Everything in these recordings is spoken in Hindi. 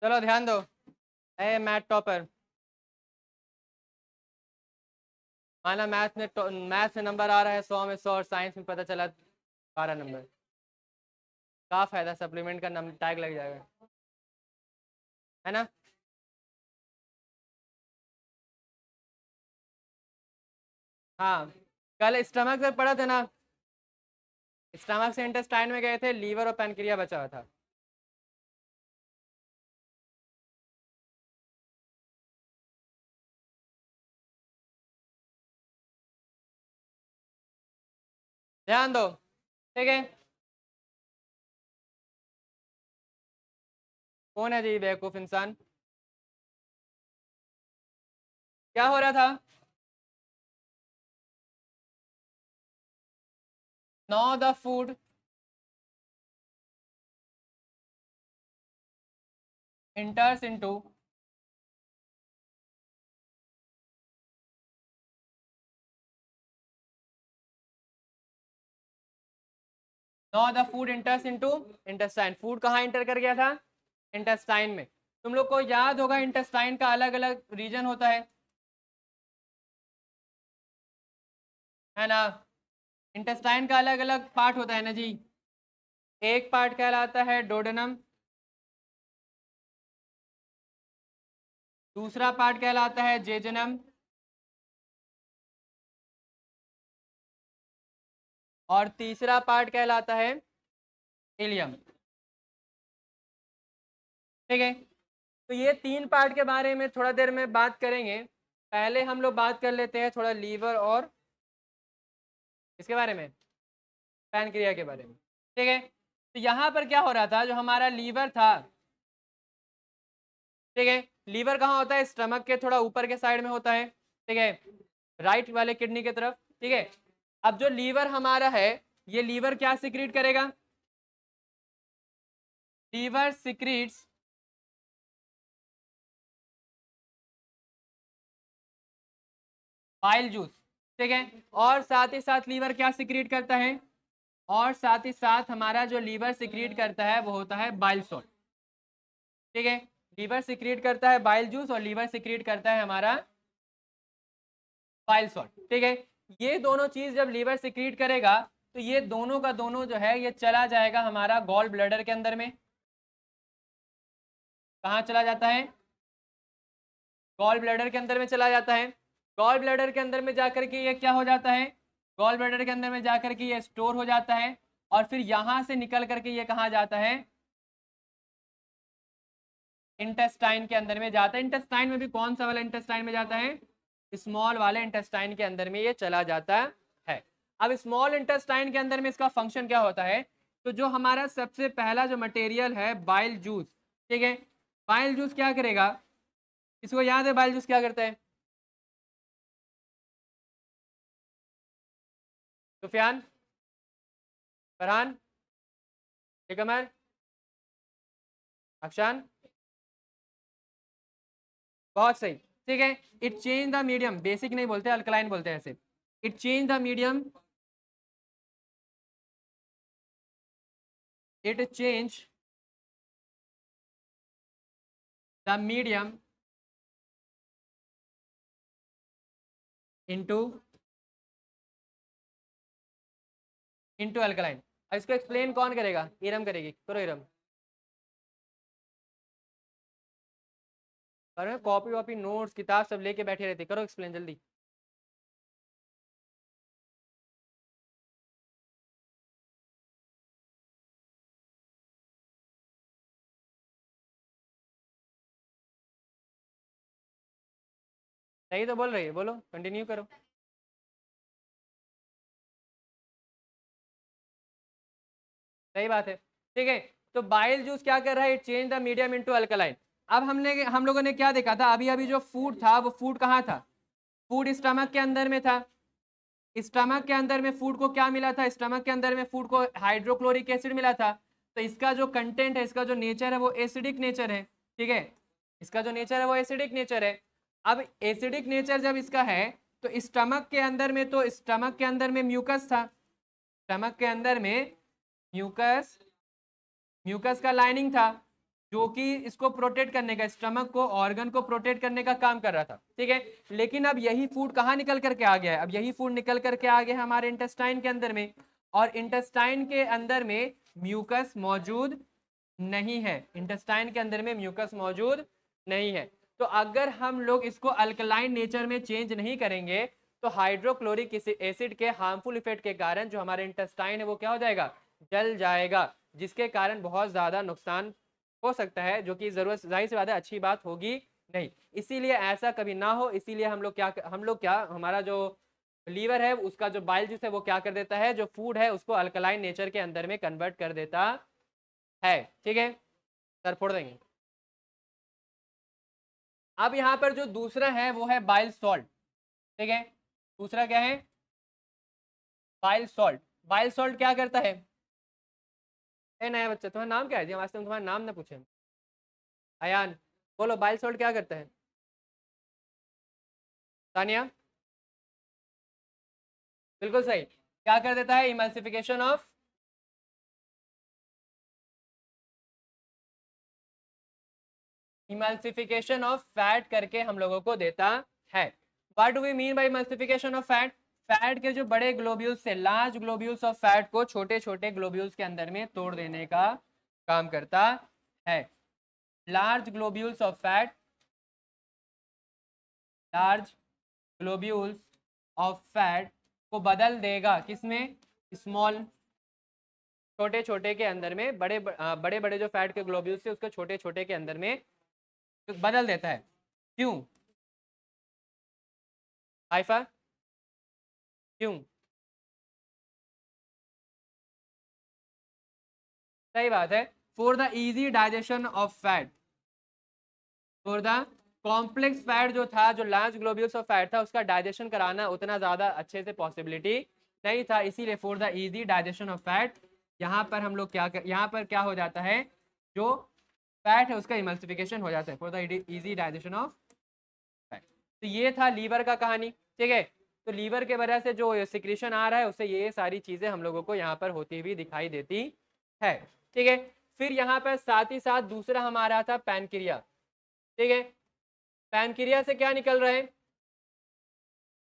चलो ध्यान दो। ए मैथ टॉपर, माना मैथ में नंबर आ रहा है 100 में 100 और साइंस में पता चला 12 नंबर। क्या फायदा, सप्लीमेंट का नंबर टैग लग जाएगा, है ना। हाँ, कल स्टमक से पढ़ा था ना, स्टमक से इंटेस्टाइन में गए थे, लीवर और पैनक्रिया बचा हुआ था। ध्यान दो, ठीक है। कौन है जी बेवकूफ इंसान? क्या हो रहा था? Now the food enters into now the food enters into intestine। Food कहाँ एंटर कर गया था? इंटेस्टाइन में। तुम लोग को याद होगा इंटेस्टाइन का अलग अलग रीजन होता है ना। इंटेस्टाइन का अलग अलग पार्ट होता है ना जी। एक पार्ट कहलाता है डोडेनम, दूसरा पार्ट कहलाता है जेजनम, और तीसरा पार्ट कहलाता है इलियम। ठीक है, तो ये तीन पार्ट के बारे में थोड़ा देर में बात करेंगे। पहले हम लोग बात कर लेते हैं थोड़ा लीवर और इसके बारे में, पैनक्रिया के बारे में। ठीक है, तो यहाँ पर क्या हो रहा था, जो हमारा लीवर था, ठीक है, लीवर कहाँ होता है? स्टमक के थोड़ा ऊपर के साइड में होता है, ठीक है, राइट वाले किडनी की तरफ। ठीक है, अब जो लीवर हमारा है, ये लीवर क्या सिक्रीट करेगा? Liver secretes bile juice. ठीक है, और साथ ही साथ लीवर क्या सिक्रीट करता है? और साथ ही साथ हमारा जो लीवर सिक्रीट करता है वो होता है बाइल सॉल्ट। ठीक है, लीवर सिक्रीट करता है बाइल जूस और लीवर सिक्रीट करता है हमारा बाइल सॉल्ट। ठीक है, ये दोनों चीज जब लीवर सिक्रीट करेगा तो ये दोनों का दोनों जो है ये चला जाएगा हमारा गॉल ब्लैडर के अंदर में। कहाँ चला जाता है? गॉल ब्लैडर के अंदर में चला जाता है। गॉल ब्लैडर के अंदर में जाकर के ये क्या हो जाता है? गॉल ब्लैडर के अंदर में जाकर के ये स्टोर हो जाता है, और फिर यहां से निकल करके ये कहाँ जाता है? इंटेस्टाइन के अंदर में जाता है। इंटेस्टाइन में भी कौन सा वाला इंटेस्टाइन में जाता है? स्मॉल वाले इंटेस्टाइन के अंदर में ये चला जाता है। अब स्मॉल इंटेस्टाइन के अंदर में इसका फंक्शन क्या होता है? तो जो हमारा सबसे पहला जो मटेरियल है बाइल जूस, ठीक है, बाइल जूस क्या करेगा? इसको याद है बाइल जूस क्या करता है? सुफियान, फरहान, कमर, अफशान, बहुत सही। ठीक है, it change the medium, basic नहीं बोलते, अल्कलाइन बोलते हैं ऐसे। It change the medium, it change the medium into into alkaline. इसको एक्सप्लेन कौन करेगा? इरम करेगी, करो इरम। अरे कॉपी वॉपी नोट्स किताब सब लेके बैठे रहते, करो एक्सप्लेन जल्दी। सही तो बोल रही है, बोलो कंटिन्यू करो। सही बात है। ठीक है, तो बाइल जूस क्या कर रहा है? It change the medium into alkaline. अब हम लोगों ने क्या देखा था? अभी अभी जो फूड था वो फूड कहाँ था? फूड स्टमक के अंदर में था। स्टमक के अंदर में फूड को क्या मिला था? स्टमक के अंदर में फूड को हाइड्रोक्लोरिक एसिड मिला था। तो इसका जो कंटेंट है, इसका जो नेचर है वो एसिडिक नेचर है। ठीक है, इसका जो नेचर है वो एसिडिक नेचर है। अब एसिडिक नेचर जब इसका है तो स्टमक के अंदर में, तो स्टमक के अंदर में म्यूकस था, स्टमक के अंदर में म्यूकस, म्यूकस का लाइनिंग था। जो कि इसको प्रोटेक्ट करने का, स्टमक को, ऑर्गन को प्रोटेक्ट करने का काम कर रहा था, ठीक है। लेकिन अब यही फूड कहाँ निकल करके आ गया है? अब यही फूड निकल करके आ गया है हमारे इंटेस्टाइन के अंदर में, और इंटेस्टाइन के अंदर में म्यूकस मौजूद नहीं है, इंटेस्टाइन के अंदर में म्यूकस मौजूद नहीं है। तो अगर हम लोग इसको अल्कलाइन नेचर में चेंज नहीं करेंगे तो हाइड्रोक्लोरिक एसिड के हार्मफुल इफेक्ट के कारण जो हमारे इंटेस्टाइन है वो क्या हो जाएगा? जल जाएगा, जिसके कारण बहुत ज्यादा नुकसान हो सकता है, जो कि जरूरत जाहिर सी बात है अच्छी बात होगी नहीं। इसीलिए ऐसा कभी ना हो, इसीलिए हम लोग क्या हमारा जो लीवर है उसका जो बाइल जूस है वो क्या कर देता है, जो फूड है उसको अल्कलाइन नेचर के अंदर में कन्वर्ट कर देता है, ठीक है। सर फोड़ देंगे। अब यहाँ पर जो दूसरा है वो है बाइल सॉल्ट, ठीक है। दूसरा क्या है? Bile salt. बाइल सॉल्ट क्या करता है? ए नया बच्चा, तुम्हारा नाम क्या है जी? वास्तव में तुम्हारा नाम ना पूछे। अयान, बोलो बाइल सॉल्ट क्या करता है? तानिया, बिल्कुल सही। क्या कर देता है? Emulsification of, emulsification of fat करके हम लोगों को देता है। What do we mean by emulsification of fat? Fat के जो बड़े ग्लोब्यूल्स से, लार्ज ग्लोब्यूल्स ऑफ फैट को छोटे छोटे ग्लोब्यूल्स के अंदर में तोड़ देने का काम करता है। Large globules of fat, large globules of fat को बदल देगा किसमें? स्मॉल, छोटे छोटे के अंदर में, बड़े बड़े जो फैट के ग्लोब्यूल्स है उसको छोटे छोटे के अंदर में बदल देता है। क्यों हाइफा? क्यों? सही बात है, for the easy digestion of fat, for the complex fat जो था, जो लार्ज ग्लोब्यूल्स ऑफ फैट था उसका डाइजेशन कराना उतना ज्यादा अच्छे से पॉसिबिलिटी नहीं था, इसीलिए for the easy digestion of fat यहाँ पर हम लोग यहाँ पर क्या हो जाता है, जो फैट है उसका इमल्सिफिकेशन हो जाता है, for the easy digestion of fat. तो ये था लीवर का कहानी, ठीक है। तो लीवर के वजह से जो सिक्रीशन आ रहा है उससे ये सारी चीजें हम लोगों को यहाँ पर होती हुई दिखाई देती है, ठीक है। फिर यहाँ पर साथ ही साथ दूसरा हमारा था पैनक्रिया, ठीक है। पैनक्रिया से क्या निकल रहे हैं?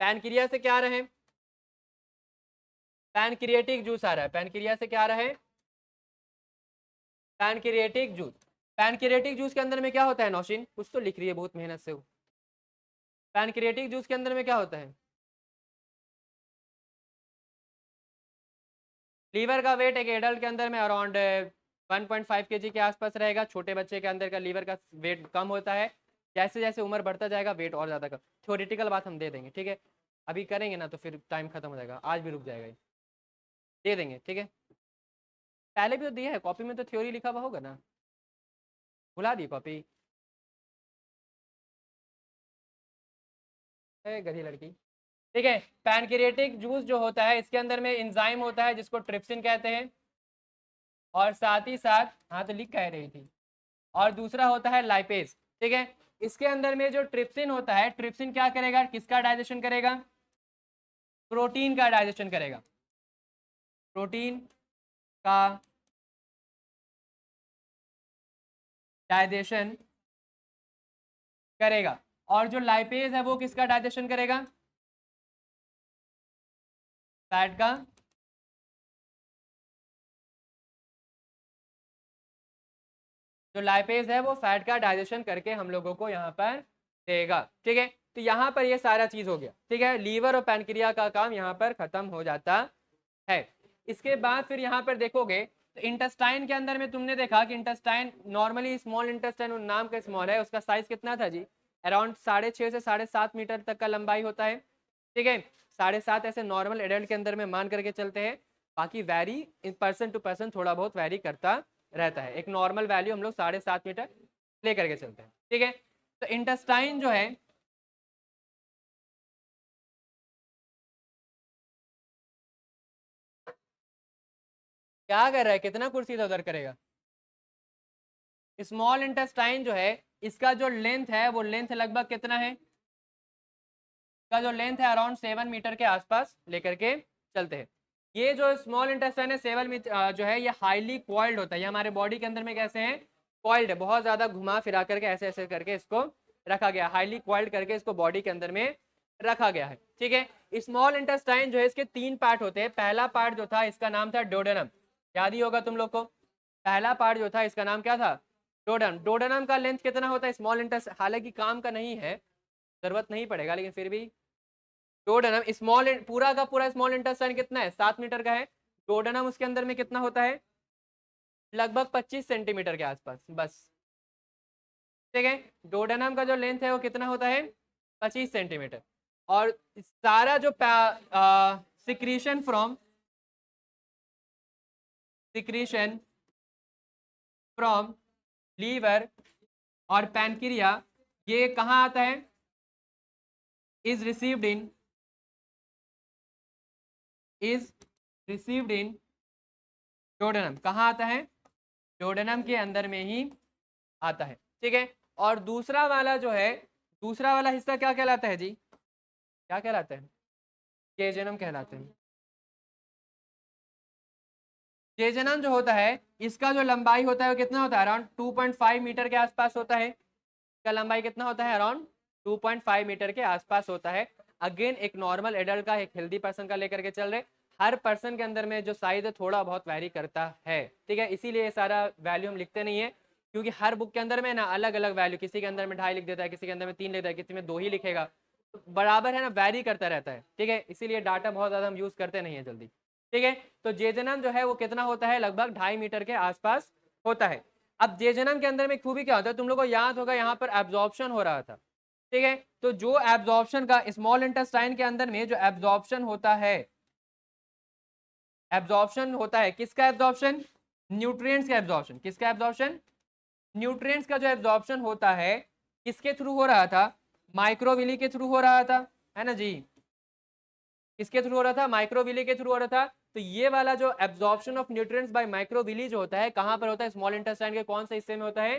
पैनक्रिया से क्या रहे? पैनक्रिएटिक जूस आ रहा है। पैनक्रिया से क्या रहे? Pancreatic juice. पैनक्रिएटिक जूस के अंदर में क्या होता है? नौशीन कुछ तो लिख रही है बहुत मेहनत से। पैनक्रिएटिक जूस के अंदर में क्या होता है? लीवर का वेट एक एडल्ट के अंदर में अराउंड 1.5 kg के आसपास रहेगा। छोटे बच्चे के अंदर का लीवर का वेट कम होता है, जैसे जैसे उम्र बढ़ता जाएगा वेट और ज़्यादा कम। थ्योरेटिकल बात हम दे देंगे, ठीक है। अभी करेंगे ना तो फिर टाइम खत्म हो जाएगा, आज भी रुक जाएगा ये, दे देंगे, ठीक है। पहले भी तो दिया है कॉपी में, तो थ्योरी लिखा हुआ होगा ना, भुला दी कॉपी, गधी लड़की, ठीक है। पैनक्रिएटिक जूस जो होता है इसके अंदर में इंजाइम होता है जिसको ट्रिप्सिन कहते हैं, और साथ ही साथ, हाँ तो लिख कह रही थी, और दूसरा होता है लाइपेज, ठीक है। इसके अंदर में जो ट्रिप्सिन होता है, ट्रिप्सिन क्या करेगा? किसका डाइजेशन करेगा? प्रोटीन का डाइजेशन करेगा, प्रोटीन का डाइजेशन करेगा। और जो लाइपेज है वो किसका डाइजेशन करेगा? फैट का। जो लाइपेज है वो फैट का डाइजेशन करके हम लोगों को यहाँ पर देगा, ठीक है। तो यहाँ पर ये सारा चीज हो गया, ठीक है। लीवर और पैनक्रिया का काम यहाँ पर खत्म हो जाता है। इसके बाद फिर यहाँ पर देखोगे तो इंटेस्टाइन के अंदर में तुमने देखा कि इंटेस्टाइन नॉर्मली स्मॉल इंटेस्टाइन, नाम का स्मॉल है, उसका साइज कितना था जी? अराउंड 6.5 से 7.5 मीटर तक का लंबाई होता है, ठीक है। 7.5 ऐसे नॉर्मल एडल्ट के अंदर में मान करके चलते हैं, बाकी vary in person to person थोड़ा बहुत वैरी करता रहता है। एक नॉर्मल वैल्यू हम लोग 7.5 मीटर ले करके चलते हैं, ठीक है। तो इंटेस्टाइन जो है, क्या कर रहा है? कितना कुर्सी इधर उधर करेगा? स्मॉल इंटेस्टाइन जो है इसका जो लेंथ है वो लेंथ लगभग कितना है? इसका जो लेंथ है अराउंड 7 मीटर के आसपास लेकर के चलते हैं। ये जो स्मॉल इंटेस्टाइन है 7 मीटर जो है ये हाईली कॉइल्ड होता है। ये हमारे बॉडी के अंदर में कैसे है? कॉइल्ड है, बहुत ज्यादा घुमा फिरा करके ऐसे ऐसे करके इसको रखा गया, हाईली कॉइल्ड करके इसको बॉडी के अंदर में रखा गया है। ठीक है, स्मॉल इंटेस्टाइन जो है इसके 3 पार्ट होते हैं। पहला पार्ट जो था इसका नाम था डोडेनम, याद ही होगा तुम लोग को। पहला पार्ट जो था इसका नाम क्या था? डोडेनम। डोडेनम का लेंथ कितना होता है स्मॉल इंटेस्ट, हालांकि काम का नहीं है, जरूरत नहीं पड़ेगा, लेकिन फिर भी डोडेनम स्मॉल, पूरा का पूरा स्मॉल इंटेस्टाइन कितना है? 7 मीटर का है। डोडेनम उसके अंदर में कितना होता है? लगभग 25 सेंटीमीटर के आसपास बस। ठीक है, डोडेनम का जो लेंथ है वो कितना होता है? 25 सेंटीमीटर। और सारा जो सिक्रीशन फ्रॉम लीवर और पैनक्रिया, ये कहाँ आता है? Is received in duodenum. कहाँ आता है? डोडेनम के अंदर में ही आता है। ठीक है, और दूसरा वाला जो है, दूसरा वाला हिस्सा क्या कहलाता है जी? क्या कहलाता है? जेजनम कहलाते हैं। जेजनम जो होता है इसका जो लंबाई होता है वो कितना होता है? अराउंड 2.5 मीटर के आसपास होता है। इसका लंबाई कितना होता है? अराउंड 2.5 मीटर के आसपास होता है। अगेन एक नॉर्मल एडल्ट का, एक हेल्दी पर्सन का लेकर के चल रहे, हर पर्सन के अंदर में जो साइज है थोड़ा बहुत वैरी करता है। ठीक है, इसीलिए ये सारा वैल्यू हम लिखते नहीं है, क्योंकि हर बुक के अंदर में ना अलग अलग वैल्यू, किसी के अंदर में 2.5 लिख देता है, किसी के अंदर में 3 लिख देता है, किसी में 2 ही लिखेगा, तो बराबर है ना, वैरी करता रहता है। ठीक है, इसीलिए डाटा बहुत ज्यादा हम यूज करते नहीं है जल्दी। ठीक है, तो जेजनम जो है वो कितना होता है? लगभग 2.5 मीटर के आसपास होता है। अब जेजनम के अंदर में खूबी क्या होता है, तुम लोग को याद होगा, यहाँ पर एब्जॉर्प्शन हो रहा था। ठीक है, तो जो एब्जॉर्प्शन का स्मॉल इंटेस्टाइन के अंदर में जो एब्जॉर्प्शन होता है, एब्जॉर्प्शन होता है किसका? एब्जॉर्प्शन न्यूट्रिएंट्स का एब्जॉर्प्शन। किसका एब्जॉर्प्शन? न्यूट्रिएंट्स का जो एब्जॉर्प्शन होता है किसके थ्रू हो रहा था? माइक्रोविली के थ्रू हो रहा था, है ना जी? किसके थ्रू हो रहा था? माइक्रोविली के थ्रू हो रहा था। तो ये वाला जो absorption of nutrients by microvilli जो होता है, कहां पर होता है? स्मॉल इंटेस्टाइन के कौन से हिस्से में होता है?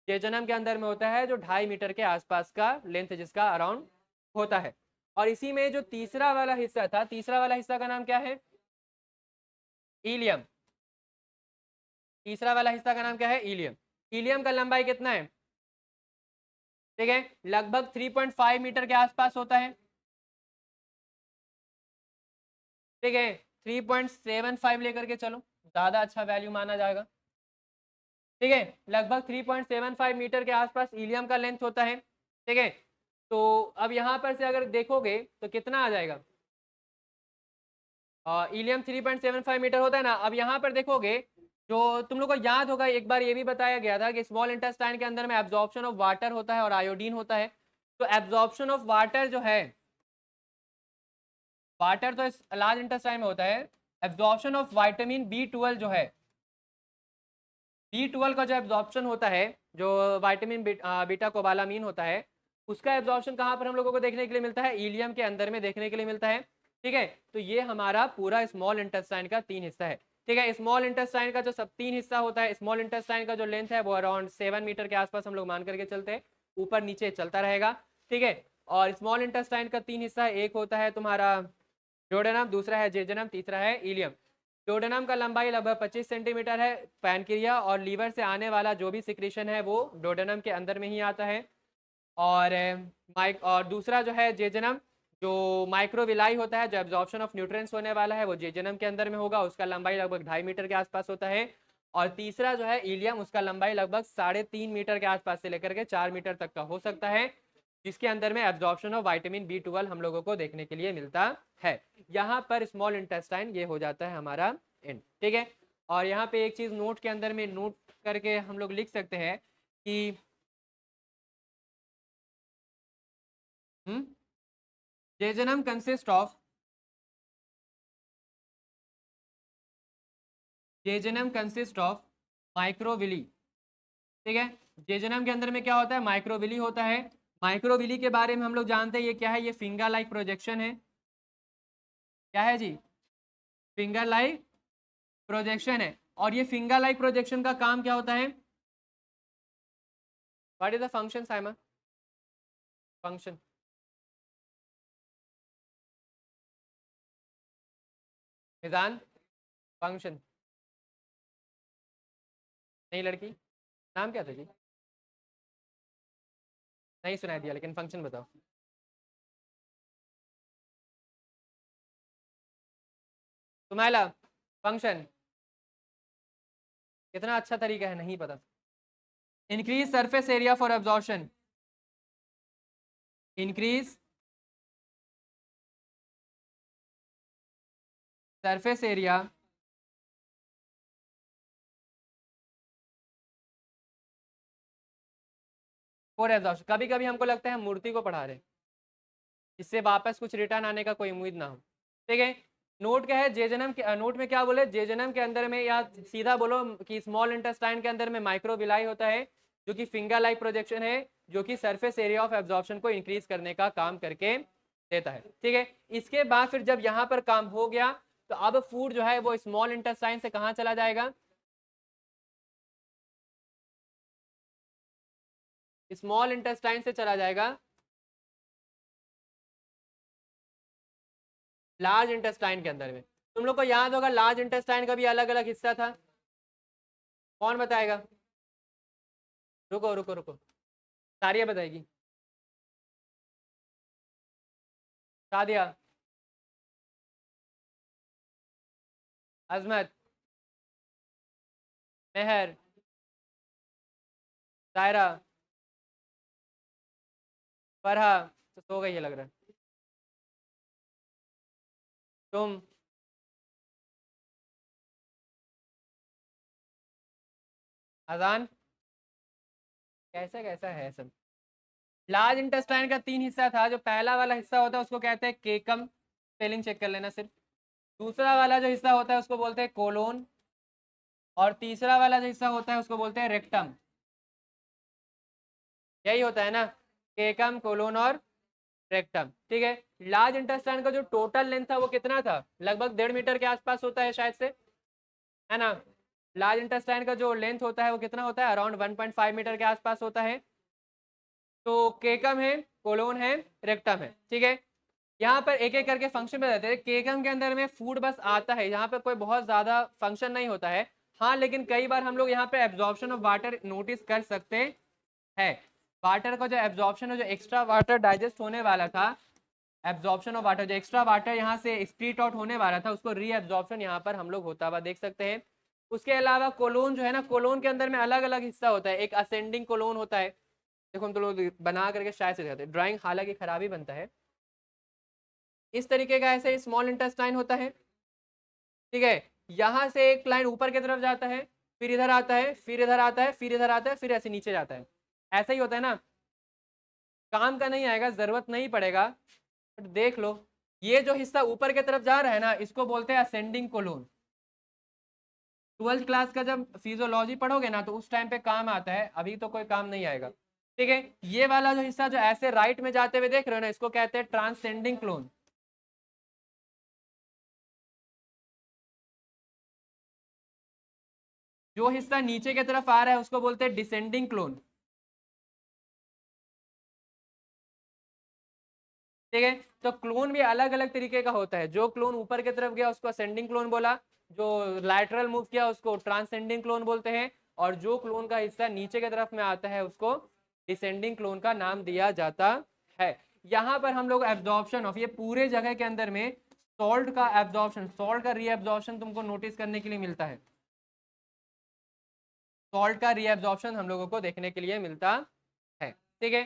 जेजनम के अंदर में होता है, जो 2.5 मीटर के आसपास का लेंथ जिसका अराउंड होता है। और इसी में जो तीसरा वाला हिस्सा था, तीसरा वाला हिस्सा का नाम क्या है? इलियम। तीसरा वाला हिस्सा का नाम क्या है? इलियम। इलियम का लंबाई कितना है? ठीक है, लगभग 3.5 मीटर के आसपास होता है। ठीक है, 3.75 लेकर के चलो, ज्यादा अच्छा वैल्यू माना जाएगा। ठीक है, लगभग 3.75 मीटर के आसपास इलियम का लेंथ होता है। ठीक है, तो अब यहाँ पर से अगर देखोगे तो कितना आ जाएगा? इलियम 3.75 मीटर होता है ना। अब यहाँ पर देखोगे, जो तुम लोग को याद होगा, एक बार ये भी बताया गया था कि स्मॉल इंटेस्टाइन के अंदर में एब्जॉर्प्शन ऑफ वाटर होता है और आयोडीन होता है। तो एब्जॉर्प्शन ऑफ वाटर जो है, वाटर तो इस लार्ज इंटेस्टाइन में होता है। एब्जॉर्प्शन ऑफ विटामिन B12 जो है, B12 का जो एब्जॉर्प्शन होता है, जो विटामिन बीटा कोबालामीन होता है, उसका एब्जॉर्प्शन कहाँ पर हम लोगों को देखने के लिए मिलता है? इलियम के अंदर में देखने के लिए मिलता है। ठीक है, तो ये हमारा पूरा स्मॉल इंटेस्टाइन का 3 हिस्सा है। ठीक है, स्मॉल इंटेस्टाइन का जो सब 3 हिस्सा होता है, स्मॉल इंटेस्टाइन का जो लेंथ है वो अराउंड 7 मीटर के आसपास हम लोग मान करके चलते हैं, ऊपर नीचे चलता रहेगा। ठीक है, और स्मॉल इंटेस्टाइन का 3 हिस्सा, एक होता है तुम्हारा डोडेनम, दूसरा है जेजनम, तीसरा है इलियम। डोडेनम का लंबाई लगभग 25 सेंटीमीटर है। पैनक्रिया और लीवर से आने वाला जो भी सिक्रीशन है वो डोडेनम के अंदर में ही आता है। और और दूसरा जो है जेजनम, जो माइक्रोविलाई होता है, जो एब्जॉर्प्शन ऑफ न्यूट्रिएंट्स होने वाला है वो जेजनम के अंदर में होगा, उसका लंबाई लगभग 2.5 मीटर के आसपास होता है। और तीसरा जो है इलियम, उसका लंबाई लगभग 3.5 मीटर के आसपास से लेकर के 4 मीटर तक का हो सकता है, जिसके अंदर में एब्जॉर्प्शन ऑफ विटामिन B12 हम लोगों को देखने के लिए मिलता है। यहाँ पर स्मॉल इंटेस्टाइन ये हो जाता है हमारा एंड। ठीक है, और यहाँ पे एक चीज नोट के अंदर में नोट करके हम लोग लिख सकते हैं कि jejunum consist of jejunum consist of microvilli. ठीक है, जेजनम के अंदर में क्या होता है? माइक्रोविली होता है। माइक्रोविली के बारे में हम लोग जानते हैं ये क्या है? ये फिंगर लाइक प्रोजेक्शन है। क्या है जी? फिंगर लाइक प्रोजेक्शन है। और ये फिंगर लाइक प्रोजेक्शन का काम क्या होता है? What is the function Simon? Function? Mizan, function? नहीं लड़की, नाम क्या था जी? नहीं सुनाई दिया, लेकिन फंक्शन बताओ। तुम्हारा फंक्शन कितना अच्छा तरीका है, नहीं पता। Increase surface area for absorption, increase surface area for absorption. कभी कभी हमको लगता है हम मूर्ति को पढ़ा रहे हैं, इससे वापस कुछ रिटर्न आने का कोई उम्मीद ना हो। ठीक है, नोट क्या है, जेजनम के नोट में क्या बोले, जेजनम के अंदर में, या सीधा बोलो कि स्मॉल इंटेस्टाइन के अंदर में माइक्रोविलाई होता है, जो कि फिंगर लाइक प्रोजेक्शन है, जो कि सरफेस एरिया ऑफ एब्जॉर्प्शन को इंक्रीज करने का काम करके देता है। ठीक है, इसके बाद फिर जब यहाँ पर काम हो गया, तो अब फूड जो है वो स्मॉल इंटेस्टाइन से कहाँ चला जाएगा, स्मॉल इंटेस्टाइन से चला जाएगा लार्ज इंटेस्टाइन के अंदर में। तुम लोग को याद होगा लार्ज इंटेस्टाइन का भी अलग अलग हिस्सा था, कौन बताएगा? रुको रुको रुको, सारिया बताएगी। सादिया, अजमत, मेहर, सायरा, फरहा, तो सो गई है लग रहा है। तुम, अजान, कैसा कैसा है सब। लार्ज इंटेस्टाइन का 3 हिस्सा था, जो पहला वाला हिस्सा होता है उसको कहते हैं केकम, स्पेलिंग चेक कर लेना सिर्फ। दूसरा वाला जो हिस्सा होता है उसको बोलते हैं कोलोन, और तीसरा वाला जो हिस्सा होता है उसको बोलते हैं रेक्टम। यही होता है ना, केकम, कोलोन और रेक्टम। ठीक है, लार्ज इंटेस्टाइन का जो टोटल लेंथ था वो कितना था, लगभग 1.5 मीटर के आसपास होता है शायद से, है ना। लार्ज इंटेस्टाइन का जो लेंथ होता है वो कितना होता है, अराउंड 1.5 मीटर के आसपास होता है। तो केकम है, कोलोन है, रेक्टम है। ठीक है, यहाँ पर एक एक करके फंक्शन बताते हैं। केकम के अंदर में फूड बस आता है, यहाँ पे कोई बहुत ज्यादा फंक्शन नहीं होता है। हाँ, लेकिन कई बार हम लोग यहाँ पे एब्जॉर्प्शन ऑफ वाटर नोटिस कर सकते हैं। वाटर का जो एब्जॉर्प्शन है, जो एक्स्ट्रा वाटर डाइजेस्ट होने वाला था, एब्जॉर्प्शन ऑफ वाटर, जो एक्स्ट्रा वाटर यहाँ से एक्सक्रीट आउट होने वाला था, उसको रीएब्जॉर्प्शन यहाँ पर हम लोग होता हुआ देख सकते हैं। उसके अलावा कोलोन जो है ना, कोलोन के अंदर में अलग अलग हिस्सा होता है। एक असेंडिंग कोलोन होता है, देखो हम तो लोग बना करके शायद से दिखाते हैं, ड्राइंग हालांकि खराब ही बनता है। इस तरीके का ऐसे स्मॉल इंटेस्टाइन होता है। ठीक है, यहाँ से एक लाइन ऊपर की तरफ जाता है, फिर इधर आता है, फिर इधर आता है, फिर इधर आता है, फिर ऐसे नीचे जाता है। ऐसा ही होता है ना, काम का नहीं आएगा, जरूरत नहीं पड़ेगा, बट देख लो। ये जो हिस्सा ऊपर की तरफ जा रहा है ना, इसको बोलते हैं असेंडिंग कोलोन। 12th क्लास का जब फिजियोलॉजी पढ़ोगे ना, तो उस टाइम पे काम आता है, अभी तो कोई काम नहीं आएगा। ठीक है, ये वाला जो हिस्सा जो ऐसे राइट में जाते हुए देख रहे हो ना, इसको कहते हैं ट्रांसेंडिंग क्लोन। जो हिस्सा नीचे की तरफ आ रहा है उसको बोलते हैं डिसेंडिंग क्लोन। ठीक है, तो क्लोन भी अलग अलग तरीके का होता है। जो क्लोन ऊपर की तरफ गया उसको असेंडिंग क्लोन बोला, जो लैटरल मूव किया उसको ट्रांसेंडिंग क्लोन बोलते हैं, और जो क्लोन का हिस्सा नीचे की तरफ में आता है उसको डिसेंडिंग क्लोन का नाम दिया जाता है। यहाँ पर हम लोग एब्जॉर्प्शन ऑफ ये पूरे जगह के अंदर में सॉल्ट का एब्जॉर्प्शन, सॉल्ट का रीएब्जॉर्प्शन तुमको नोटिस करने के लिए मिलता है। सॉल्ट का रीएब्जॉर्प्शन हम लोगों को देखने के लिए मिलता है। ठीक है,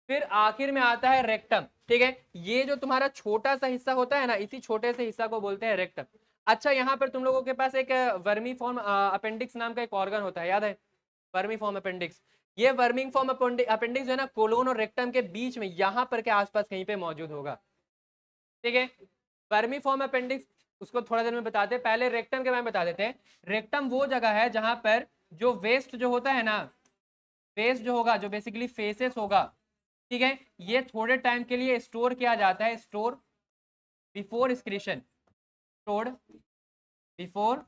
फिर आखिर में आता है रेक्टम। ठीक है, ये जो तुम्हारा छोटा सा हिस्सा होता है ना, इसी छोटे से हिस्सा को बोलते हैं रेक्टम। अच्छा, यहाँ पर तुम लोगों के पास एक वर्मी फॉर्म अपेंडिक्स नाम का एक ऑर्गन होता है, याद है? Vermi form appendix. ये वर्मिंग फॉर्म अपेंडिक्स जो है ना, कोलोन और रेक्टम के बीच में यहाँ पर के आसपास कहीं पे मौजूद होगा। ठीक है, वर्मी फॉर्म अपेंडिक्स उसको थोड़ा देर में बताते हैं, पहले रेक्टम के बारे में बता देते हैं। रेक्टम वो जगह है जहां पर जो वेस्ट जो होता है ना, वेस्ट जो होगा, जो बेसिकली फेसेस होगा, ठीक है, ये थोड़े टाइम के लिए स्टोर किया जाता है, store before excretion, stored before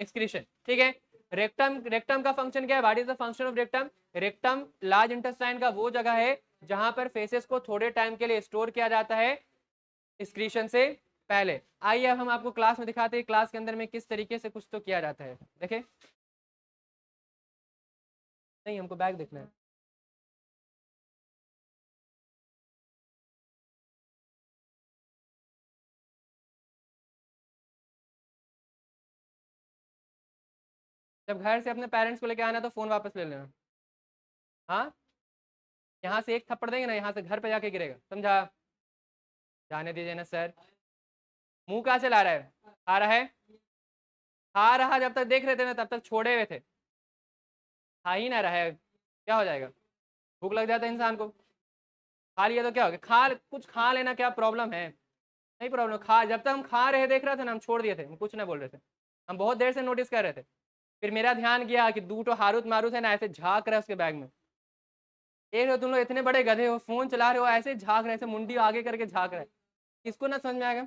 excretion. ठीक है, रेक्टम, रेक्टम का फंक्शन क्या है, what is the function of rectum? Rectum large intestine का वो जगह है जहां पर फेसेस को थोड़े टाइम के लिए स्टोर किया जाता है एक्सक्रीशन से पहले। आइए अब हम आपको क्लास में दिखाते हैं, क्लास के अंदर में किस तरीके से कुछ तो किया जाता है, देखें। नहीं, हमको बैग देखना है। जब घर से अपने पेरेंट्स को लेके आना तो फ़ोन वापस ले लेना। हाँ, यहाँ से एक थप्पड़ देंगे ना, यहाँ से घर पे जाके गिरेगा, समझा? जाने दीजिए ना सर। मुंह कहाँ से ला रहा है? आ रहा है, खा रहा, जब तक देख रहे थे ना तब तक छोड़े हुए थे, खा ही ना रहा है, क्या हो जाएगा? भूख लग जाता है इंसान को, खा लिया तो क्या हो गया? कुछ खा लेना क्या प्रॉब्लम है? नहीं प्रॉब्लम, खा, जब तक हम खा रहे देख रहे थे ना, हम छोड़ दिए थे, हम कुछ ना बोल रहे थे, हम बहुत देर से नोटिस कर रहे थे। फिर मेरा ध्यान गया कि दूठो हारुत मारुत है ना, ऐसे झाँक रहा है उसके बैग में। एक तो तुम लोग इतने बड़े गधे हो, फोन चला रहे हो, ऐसे झाँक रहे, ऐसे मुंडी आगे करके झाँक रहे हैं, किसको ना समझ में आएगा?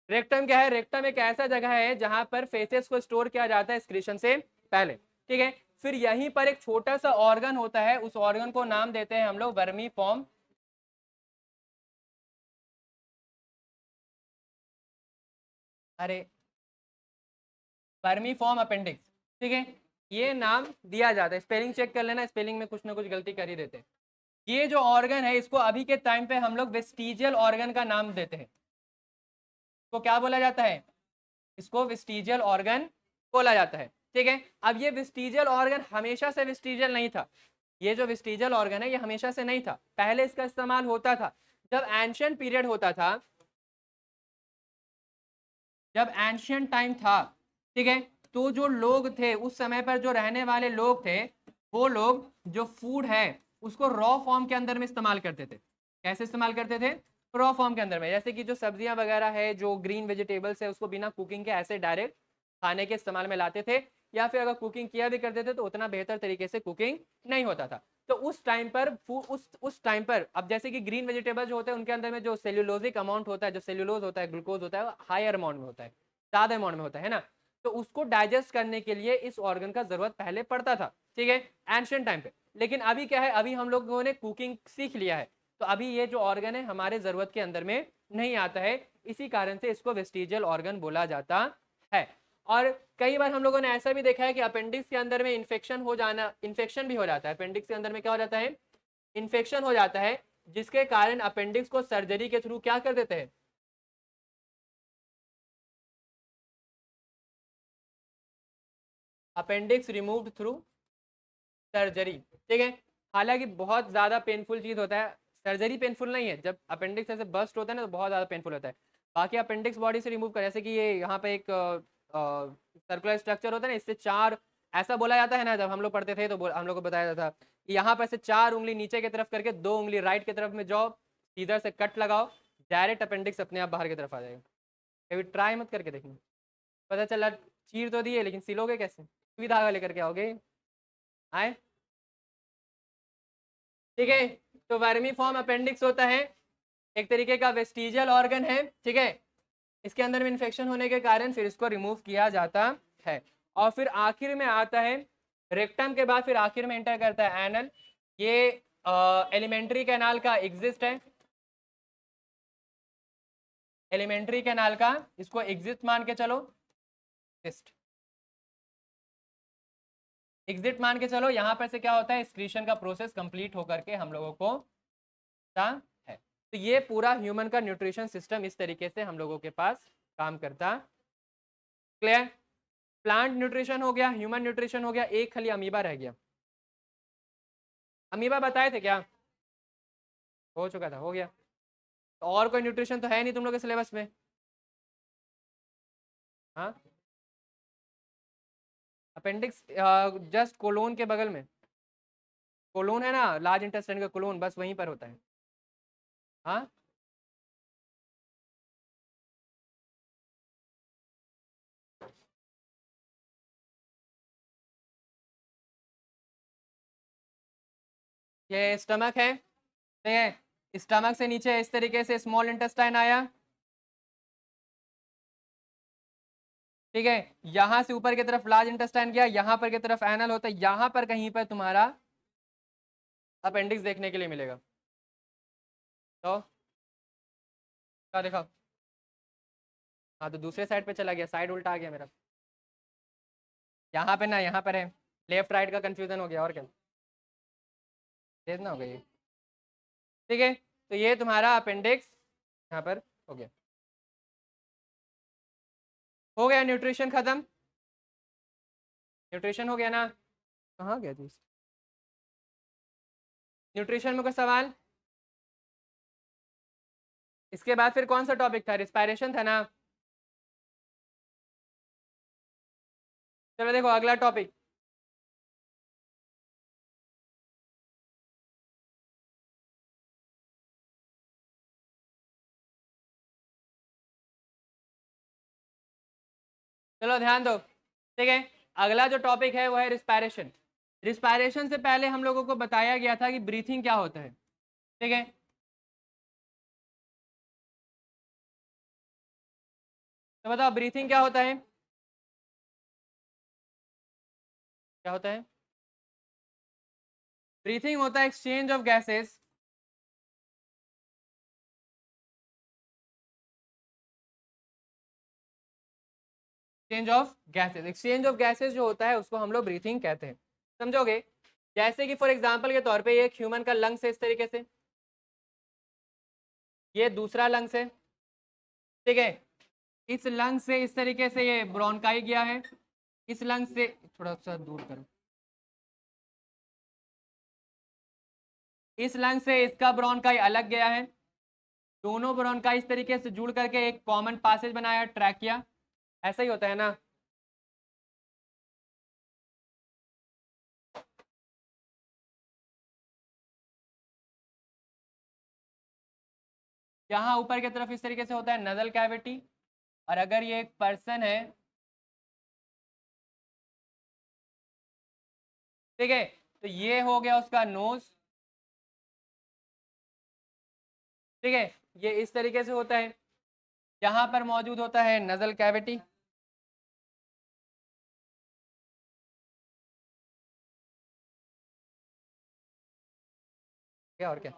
रेक्टम क्या है? रेक्टम एक ऐसा जगह है जहां पर फेसेस को स्टोर किया जाता है एक्सक्रीशन से पहले, ठीक है। फिर यहीं पर एक छोटा सा ऑर्गन होता है, उस ऑर्गन को नाम देते हैं हम लोग वर्मी फॉर्म। अरे, वर्मी फॉर्म अपेंडिक्स, ठीक है, ये नाम दिया जाता है। स्पेलिंग चेक कर लेना, स्पेलिंग में कुछ ना कुछ गलती कर ही देते हैं। ये जो ऑर्गन है, इसको अभी के टाइम पे हम लोग वेस्टिजियल ऑर्गन का नाम देते हैं। इसको क्या बोला जाता है? इसको वेस्टिजियल ऑर्गन बोला जाता है, ठीक है। अब ये वेस्टिजियल ऑर्गन हमेशा से वेस्टिजियल नहीं था। ये जो वेस्टिजियल ऑर्गन है ये हमेशा से नहीं था, पहले इसका इस्तेमाल होता था जब एंशियंट पीरियड होता था, जब एंशियंट टाइम था, ठीक है। तो जो लोग थे उस समय पर, जो रहने वाले लोग थे, वो लोग जो फूड है उसको रॉ फॉर्म के अंदर में इस्तेमाल करते थे। कैसे इस्तेमाल करते थे? रॉ फॉर्म के अंदर में। जैसे कि जो सब्जियां वगैरह है, जो ग्रीन वेजिटेबल्स है, उसको बिना कुकिंग के ऐसे डायरेक्ट खाने के इस्तेमाल में लाते थे, या फिर अगर कुकिंग किया भी करते थे तो उतना बेहतर तरीके से कुकिंग नहीं होता था। तो उस टाइम पर उस टाइम पर, अब जैसे कि ग्रीन वेजिटेबल जो होते हैं उनके अंदर में जो सेल्यूलोजिक अमाउंट होता है, जो सेल्यूलोज होता है, ग्लूकोज होता है, वो हायर अमाउंट में होता है, ज्यादा अमाउंट में होता है ना। तो उसको डाइजेस्ट करने के लिए इस ऑर्गन का जरूरत पहले पड़ता था, ठीक है, एंशियंट टाइम पे। लेकिन अभी क्या है, अभी हम लोगों ने कुकिंग सीख लिया है, तो अभी ये जो ऑर्गन है हमारे जरूरत के अंदर में नहीं आता है, इसी कारण से इसको वेस्टिजियल ऑर्गन बोला जाता है। और कई बार हम लोगों ने ऐसा भी देखा है कि अपेंडिक्स के अंदर में इन्फेक्शन हो जाना, इन्फेक्शन भी हो जाता है अपेंडिक्स के अंदर में, क्या हो जाता है? इन्फेक्शन हो जाता है, जिसके कारण अपेंडिक्स को सर्जरी के थ्रू क्या कर देते हैं? अपेंडिक्स रिमूव्ड थ्रू सर्जरी, ठीक है। हालांकि बहुत ज्यादा पेनफुल चीज होता है, सर्जरी पेनफुल नहीं है, जब अपेंडिक्स ऐसे बस्ट होता है ना तो बहुत ज्यादा पेनफुल होता है। बाकी अपेंडिक्स बॉडी से रिमूव कर, जैसे कि ये यहाँ पे एक सर्कुलर स्ट्रक्चर होता है ना, इससे चार, ऐसा बोला जाता है ना, जब हम लोग पढ़ते थे तो हम लोग को बताया जाता था कि यहाँ पर से चार उंगली नीचे की तरफ करके, दो उंगली राइट की तरफ में जाओ, सीधर से कट लगाओ, डायरेक्ट अपेंडिक्स अपने आप बाहर की तरफ आ जाएगा। कभी ट्राई मत करके देखना, पता चला चीर तो दिए लेकिन सिलोगे कैसे? सुई धागा लेकर के आओगे? आए, ठीक है। तो वर्मी फॉर्म अपेंडिक्स होता है, एक तरीके का वेस्टिजियल ऑर्गन है, ठीक है। इसके अंदर में इन्फेक्शन होने के कारण फिर इसको रिमूव किया जाता है। और फिर आखिर में आता है रेक्टम के बाद, फिर आखिर में एंटर करता है एनल। ये एलिमेंट्री कैनाल का एग्जिस्ट है, एलिमेंट्री कैनाल का, इसको एग्जिस्ट मान के चलो, एग्जिस्ट, एग्जिट मान के चलो। यहाँ पर से क्या होता है, एक्सक्रीशन का प्रोसेस कंप्लीट होकर के हम लोगों को है। तो ये पूरा ह्यूमन का न्यूट्रिशन सिस्टम इस तरीके से हम लोगों के पास काम करता। क्लियर? प्लांट न्यूट्रिशन हो गया, ह्यूमन न्यूट्रिशन हो गया, एक खाली अमीबा रह गया। अमीबा बताए थे क्या? हो चुका था, हो गया। तो और कोई न्यूट्रिशन तो है नहीं तुम लोग के सिलेबस में? हाँ, अपेंडिक्स जस्ट कोलोन के बगल में, कोलोन है ना, लार्ज इंटेस्टाइन का कोलोन, बस वहीं पर होता है। हाँ, ये स्टमक है, ठीक है। स्टमक से नीचे इस तरीके से स्मॉल इंटेस्टाइन आया, ठीक है। यहां से ऊपर की तरफ लार्ज इंटेस्टाइन गया, यहाँ पर की तरफ एनल होता है, यहाँ पर कहीं पर तुम्हारा अपेंडिक्स देखने के लिए मिलेगा। तो क्या देखा? हाँ, तो दूसरे साइड पे चला गया, साइड उल्टा आ गया मेरा, यहाँ पे ना, यहाँ पर है। लेफ्ट राइट का कंफ्यूजन हो गया और क्या, तेज ना हो गई। ठीक है, तो ये तुम्हारा अपेंडिक्स यहाँ पर हो गया। हो गया न्यूट्रिशन खत्म, न्यूट्रिशन हो गया ना, कहाँ गया जी, न्यूट्रिशन में कोई सवाल? इसके बाद फिर कौन सा टॉपिक था, रिस्पायरेशन था ना। चलो देखो अगला टॉपिक, चलो ध्यान दो। ठीक है, अगला जो टॉपिक है वो है रिस्पायरेशन। रिस्पायरेशन से पहले हम लोगों को बताया गया था कि ब्रीथिंग क्या होता है। ठीक है, तो बताओ ब्रीथिंग क्या होता है, क्या होता है? ब्रीथिंग होता है exchange of gases, exchange of gases, exchange of gases जो होता है उसको हम लोग ब्रीथिंग कहते हैं, समझोगे? जैसे कि फॉर एग्जांपल के तौर पे ये एक ह्यूमन का लंग्स है इस तरीके से, ये दूसरा लंग्स है। ठीक है, इस लंग्स से इस तरीके से ये ब्रोंकाई गया है, इस लंग्स से थोड़ा सा दूर करो, इस लंग से इसका ब्रोंकाई अलग गया है, दोनों ब्रोंकाई इस तरीके से जुड़ करके एक कॉमन पासेज बनाया, ट्रैकिया। ऐसा ही होता है ना। यहाँ ऊपर की तरफ इस तरीके से होता है नजल कैविटी, और अगर ये एक पर्सन है, ठीक है, तो ये हो गया उसका नोज। ठीक है, ये इस तरीके से होता है, यहाँ पर मौजूद होता है नजल कैविटी। क्या और क्या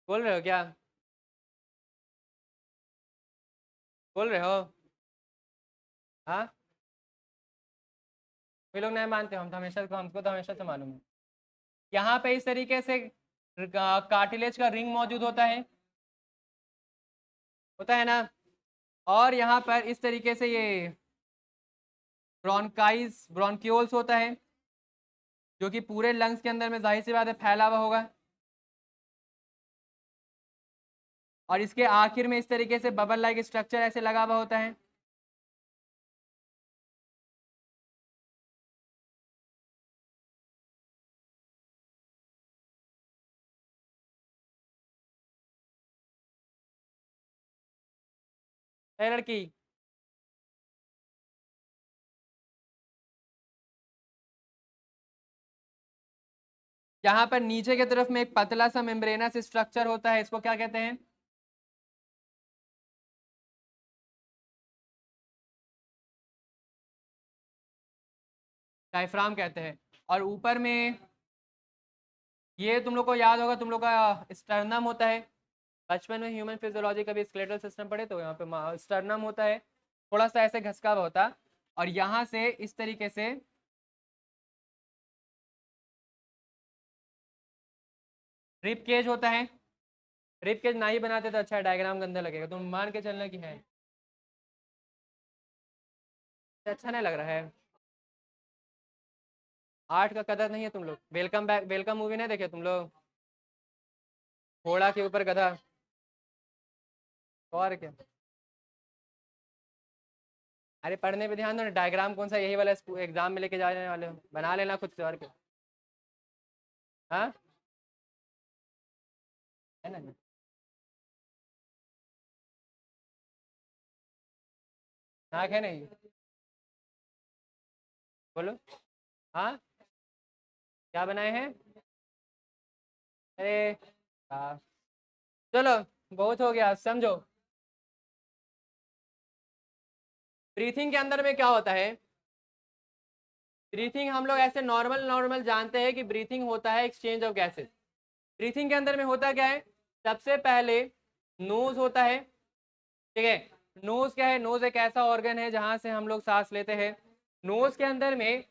बोल रहे हो, क्या बोल रहे हो? हाँ, वे लोग नहीं मानते, हम तो हमेशा, हमको तो हमेशा से मालूम है। यहाँ पे इस तरीके से कार्टिलेज का रिंग मौजूद होता है ना, और यहाँ पर इस तरीके से ये ब्रोंकाइज ब्रोंक्यूल्स होता है, जो कि पूरे लंग्स के अंदर में जाहिर सी बात है फैला हुआ होगा, और इसके आखिर में इस तरीके से बबल लाइक स्ट्रक्चर ऐसे लगा हुआ होता है। है लड़की? यहाँ पर नीचे की तरफ में एक पतला सा मेम्ब्रेनस स्ट्रक्चर होता है, इसको क्या कहते हैं? डायफ्राम कहते हैं। और ऊपर में ये तुम लोग को याद होगा, तुम लोग का स्टर्नम होता है, बचपन में ह्यूमन फिजियोलॉजी का भी स्केलेटल सिस्टम पढ़े तो यहाँ पे स्टर्नम होता है, थोड़ा सा ऐसे घसका हुआ होता, और यहाँ से इस तरीके से रिप केज होता है। रिप केज ना ही बनाते तो अच्छा, डायग्राम गंदा लगेगा, तुम मान के चलना कि है, अच्छा नहीं लग रहा है। आर्ट का कदर नहीं है तुम लोग, वेलकम बैक, वेलकम मूवी नहीं देखे तुम लोग? घोड़ा के ऊपर गधा, और क्या। अरे पढ़ने पे ध्यान दो ना, डायग्राम कौन सा यही वाला एग्जाम में लेके जाने वाले हो, बना लेना खुद से, और क्या। हाँ, है ना। नाक है नहीं, बोलो। हाँ, क्या बनाए हैं? अरे हाँ, चलो बहुत हो गया, समझो। ब्रीथिंग के अंदर में क्या होता है? ब्रीथिंग हम लोग ऐसे नॉर्मल नॉर्मल जानते हैं कि ब्रीथिंग होता है एक्सचेंज ऑफ गैसेस। ब्रीथिंग के अंदर में होता क्या है? सबसे पहले नोज होता है, ठीक है। नोज क्या है? नोज एक ऐसा ऑर्गन है जहां से हम लोग सांस लेते हैं। नोज के अंदर में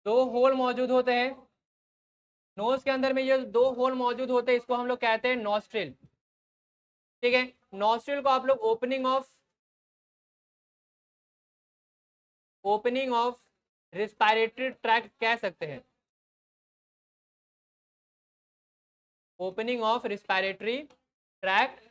दो होल मौजूद होते हैं। नोज के अंदर में ये दो होल मौजूद होते हैं, इसको हम लोग कहते हैं नॉस्ट्रिल, ठीक है। नॉस्ट्रिल को आप लोग ओपनिंग ऑफ रिस्पायरेटरी ट्रैक्ट कह सकते हैं। ओपनिंग ऑफ रिस्पायरेटरी ट्रैक्ट